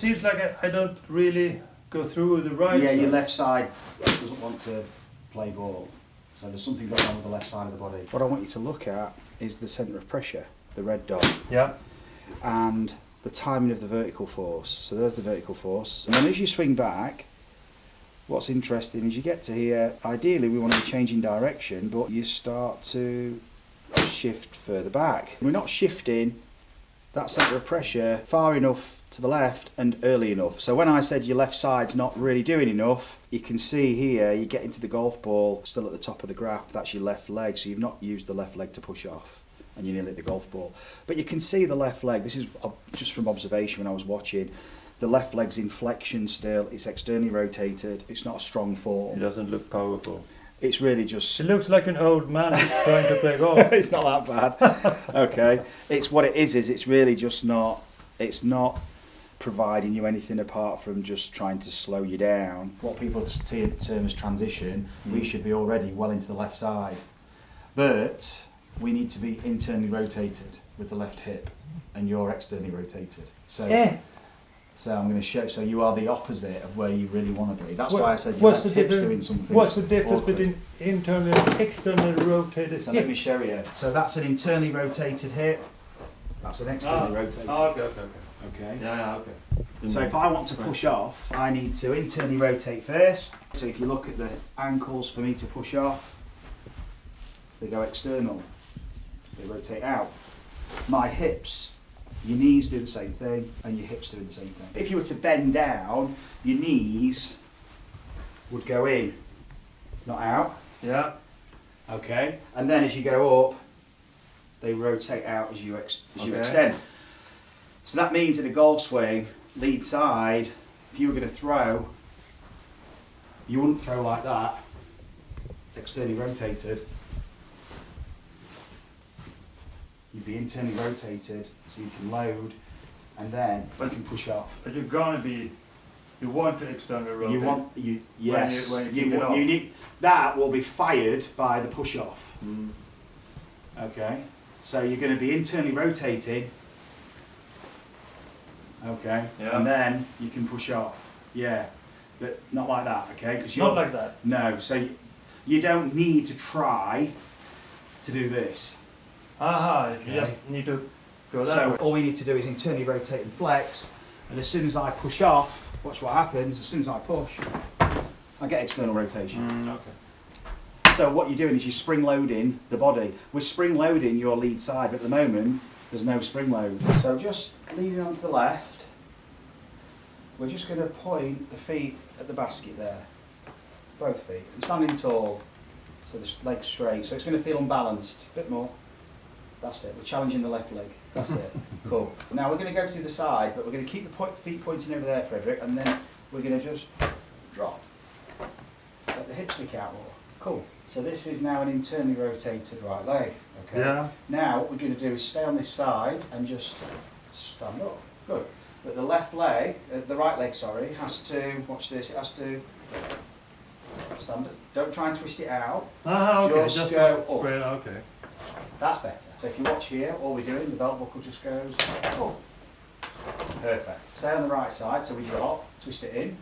seems like I don't really go through with the right side. Yeah, your left side doesn't want to play ball. So there's something going on with the left side of the body. What I want you to look at is the centre of pressure, the red dot. Yeah. And the timing of the vertical force. So there's the vertical force. And then as you swing back, what's interesting is you get to here, ideally we want to be changing direction, but you start to shift further back. We're not shifting that centre of pressure far enough to the left and early enough. So when I said your left side's not really doing enough, you can see here you get into the golf ball still at the top of the graph, that's your left leg, so you've not used the left leg to push off and you nearly hit the golf ball. But you can see the left leg, this is just from observation when I was watching, the left leg's in flexion still, it's externally rotated, it's not a strong form. It doesn't look powerful. It's really just... It looks like an old man who's trying to play golf. It's not that bad. Okay. It's what it is it's really just not, it's not providing you anything apart from just trying to slow you down. What people term as transition, we should be already well into the left side. But we need to be internally rotated with the left hip and you're externally rotated. So Yeah. So I'm going to show, so you are the opposite of where you really want to be. That's why I said your left hip's doing something. What's the difference awkward. between internal and external rotated So hip? let me show you. So that's an internally rotated hip. That's an externally rotated. Okay. Okay. Yeah, okay. So if I want to push off, I need to internally rotate first. So if you look at the ankles for me to push off, they go external. They rotate out. My hips, your knees do the same thing and your hips do the same thing. If you were to bend down, your knees would go in, not out. Yeah. Okay. And then as you go up, they rotate out as you extend. So that means in a golf swing, lead side, if you were going to throw, you wouldn't throw like that, externally rotated. You'd be internally rotated so you can load and then you can push off. But you're gonna be, you want to external rotate. Yes, when you kick it off. you need, that will be fired by the push off. Okay, so you're going to be internally rotating. Okay, Yeah. and then you can push off. Yeah, but not like that. Okay, because Not like that. No, so you don't need to try to do this. Aha, you Okay. just need to go that So way. all we need to do is internally rotate and flex, and as soon as I push off, watch what happens. As soon as I push, I get external rotation. Okay. So what you're doing is you're spring loading the body. We're spring loading your lead side, but at the moment there's no spring load. So just leaning onto the left, we're just going to point the feet at the basket there, both feet, and standing tall, so the leg's straight. So it's going to feel unbalanced, a bit more. That's it. We're challenging the left leg. That's it. Cool. Now we're going to go to the side, but we're going to keep the feet pointing over there, Fredrick, and then we're going to just drop. Let the hips stick out more. Cool. So this is now an internally rotated right leg. Okay. Yeah. Now what we're going to do is stay on this side and just stand up. Good. But the left leg, the right leg, sorry, has to, watch this, it has to stand up. Don't try and twist it out. Aha, okay. Just go up. Straight, okay. That's better. So if you watch here, all we're doing, the belt buckle just goes up. Perfect. Stay on the right side, so we drop, twist it in,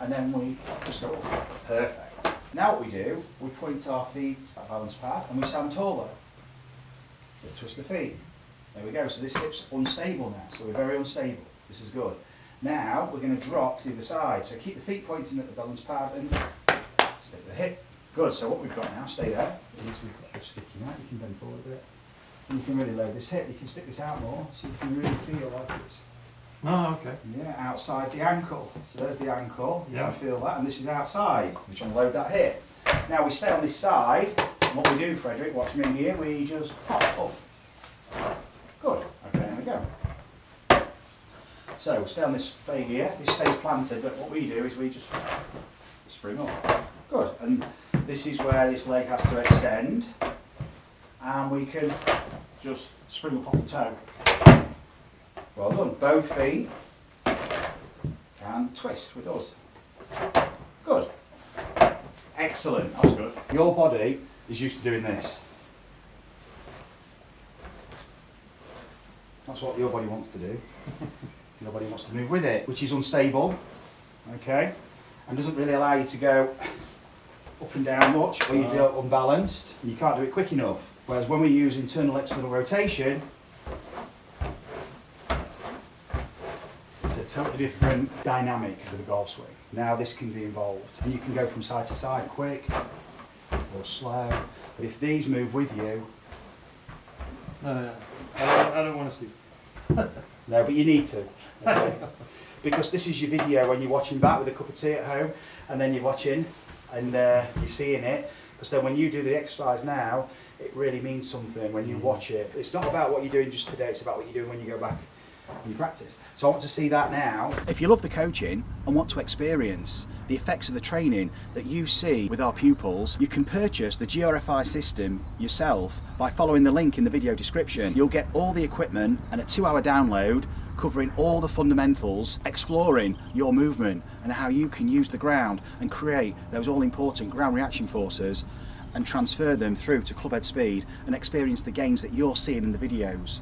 and then we just go up. Perfect. Now what we do, we point our feet at balance pad, and we stand taller. We twist the feet. There we go. So this hip's unstable now, so we're very unstable. This is good. Now we're going to drop to the other side. So keep the feet pointing at the balance pad and stick the hip. Good, so what we've got now, stay there, is we've got the sticky mat, you can bend forward a bit. And you can really load this hip, you can stick this out more, so you can really feel like it's Okay. outside the ankle. So there's the ankle, you Yeah. can feel that, and this is outside. We're trying to load that hip. Now we stay on this side, and what we do, Fredrick, watch me here, we just pop up. Good, okay, there we go. So stay on this stay here, this stays planted, but what we do is we just spring up. Good, and this is where this leg has to extend, and we can just spring up off the toe. Well done. Both feet can twist with us. Good. Excellent. That was good. Your body is used to doing this. That's what your body wants to do. Nobody wants to move with it, which is unstable, okay, and doesn't really allow you to go up and down much, or you feel unbalanced, and you can't do it quick enough. Whereas when we use internal external rotation, it's a totally different dynamic for the golf swing. Now this can be involved, and you can go from side to side quick or slow. But if these move with you, No, I don't want to sleep. no, but you need to, okay? Because this is your video when you're watching back with a cup of tea at home, and then you're watching and you're seeing it. Because then when you do the exercise now, it really means something when you watch it. It's not about what you're doing just today, it's about what you're doing when you go back and you practice. So I want to see that now. If you love the coaching and want to experience the effects of the training that you see with our pupils, you can purchase the GRFI system yourself by following the link in the video description. You'll get all the equipment and a 2-hour download covering all the fundamentals, exploring your movement and how you can use the ground and create those all-important ground reaction forces and transfer them through to clubhead speed and experience the gains that you're seeing in the videos.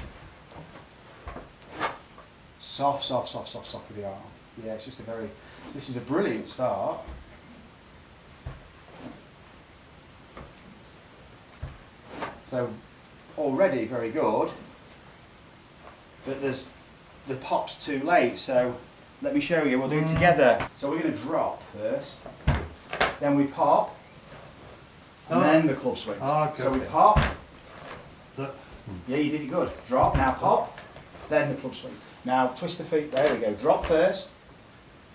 Soft, soft, soft, soft, soft with the arm. Yeah, it's just a very, this is a brilliant start. So already very good, but there's the pop's too late, so let me show you, we'll do it together. So we're going to drop first, then we pop, and then the club swings. Okay, so we okay. pop, The- yeah, you did it good. Drop, now pop, then the club swing. Now twist the feet, there we go, drop first.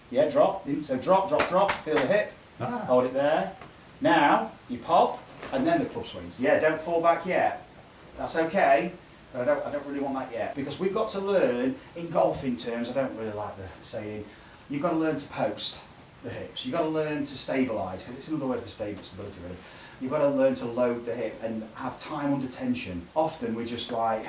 Yeah, drop, so drop, drop, drop, feel the hip, hold it there. Now, you pop, and then the club swings. Yeah, don't fall back yet. That's okay, but I don't really want that yet. Because we've got to learn, in golfing terms, I don't really like the saying, you've got to learn to post the hips. You've got to learn to stabilise, because it's another word for stability really. You've got to learn to load the hip and have time under tension. Often we're just like,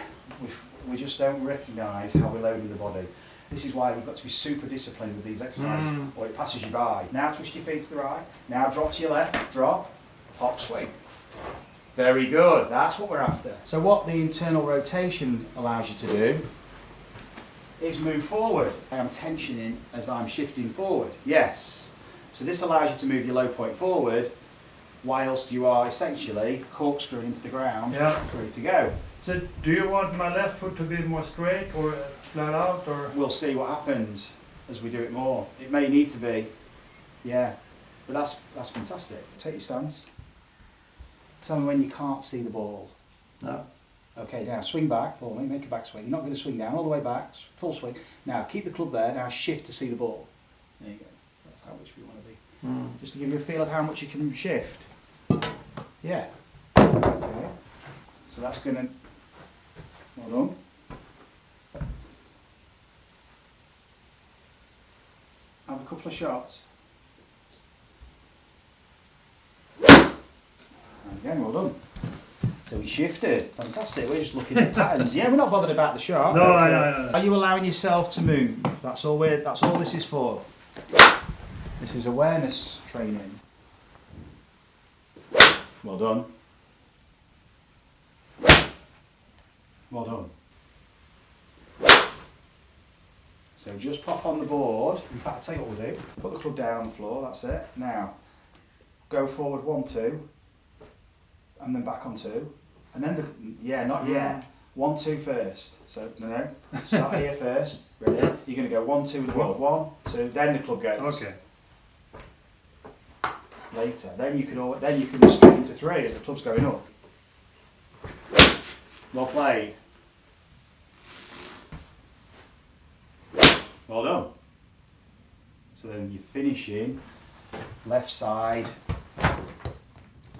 we just don't recognise how we're loading the body. This is why you've got to be super disciplined with these exercises or it passes you by. Now twist your feet to the right, now drop to your left, drop, hop, swing. Very good, that's what we're after. So what the internal rotation allows you to do is move forward. I am tensioning as I'm shifting forward. Yes. So this allows you to move your low point forward whilst you are essentially corkscrewing into the ground, ready to go. So do you want my left foot to be more straight or flat out, or? We'll see what happens as we do it more. It may need to be, yeah, but that's fantastic. Take your stance. Tell me when you can't see the ball. No. Okay, now swing back for me, make a backswing. You're not going to swing down all the way back, full swing. Now keep the club there, now shift to see the ball. There you go, so that's how much we want to be. Just to give you a feel of how much you can shift. Yeah. Okay. So that's going to, well done. Have a couple of shots. And again, well done. So we shifted. Fantastic. We're just looking at patterns. Yeah, we're not bothered about the shot. No, Okay. no. Are you allowing yourself to move? That's all this is for. This is awareness training. Well done. Well done. So just pop on the board. In fact, I'll tell you what we'll do. Put the club down on the floor, that's it. Now, go forward 1, 2, and then back on 2. And then, not yet. 1, 2 first. So, no. Start here first. Ready? You're going to go 1, 2 with the board. 1, 2, then the club goes. Okay. Later. Then you can straight into 3 as the club's going up. Well played. Well done. So then you're finishing left side,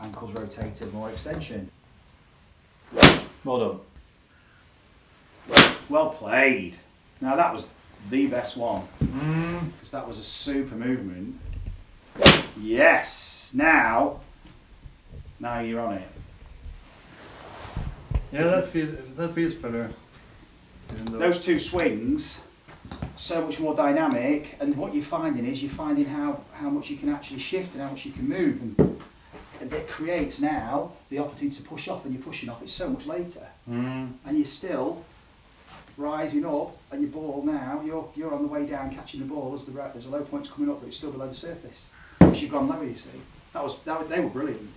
ankles rotated, more extension. Well done. Well played. Now that was the best one, because that was a super movement. Yes. Now you're on it. Yeah, that feels better. Those 2 swings, so much more dynamic, and what you're finding is how much you can actually shift and how much you can move, and it creates now the opportunity to push off, and you're pushing off, it's so much later, and you're still rising up, and your ball now, you're on the way down catching the ball as there's a low point's coming up, but it's still below the surface. Because you've gone lower, you see. They were brilliant.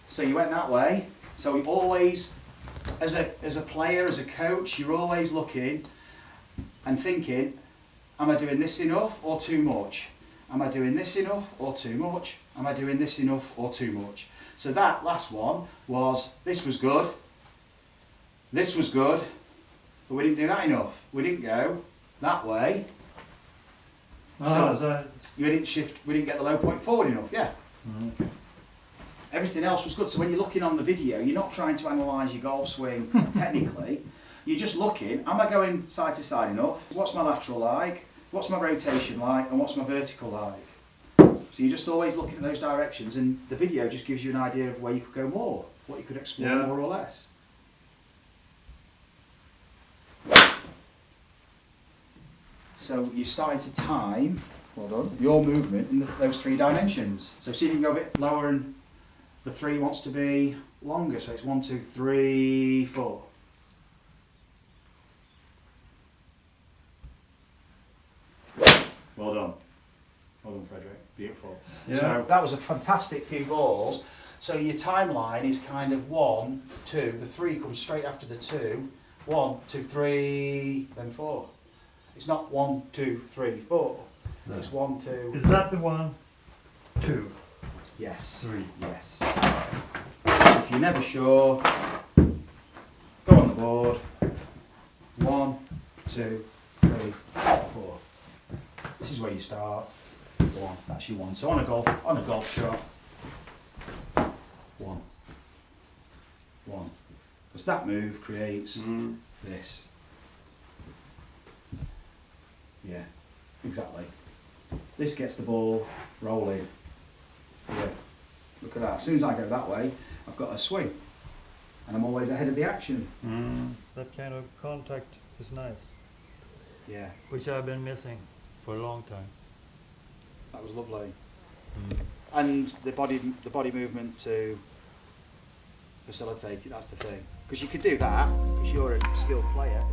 So you went that way. So we always, as a player, as a coach, you're always looking and thinking, am I doing this enough or too much? Am I doing this enough or too much? Am I doing this enough or too much? So that last one was, this was good, this was good, but we didn't do that enough. We didn't go that way. So you didn't shift, we didn't get the low point forward enough, yeah. Everything else was good. So when you're looking on the video, you're not trying to analyse your golf swing technically. You're just looking, am I going side to side enough? What's my lateral like? What's my rotation like? And what's my vertical like? So you're just always looking at those directions, and the video just gives you an idea of where you could go more, what you could explore more or less. So you're starting to time, well done, your movement in those 3 dimensions. So see if you can go a bit lower, and the 3 wants to be longer, so it's 1, 2, 3, 4. Well done. Well done, Fredrick. Beautiful. Yeah. So that was a fantastic few balls. So your timeline is kind of 1, 2, the 3 comes straight after the 2. 1, 2, 3, then 4. It's not 1, 2, 3, 4. No. It's 1, 2. Is that the 1, 2? Yes. 3. Yes. If you're never sure, go on the board. 1, 2, 3, 4. This is where you start. 1. That's your 1. So on a golf shot. 1. 1. Because that move creates this. Yeah, exactly. This gets the ball rolling. Yeah. Look at that. As soon as I go that way, I've got a swing. And I'm always ahead of the action. That kind of contact is nice. Yeah. Which I've been missing for a long time. That was lovely. And the body movement to facilitate it, that's the thing. Because you could do that, because you're a skilled player.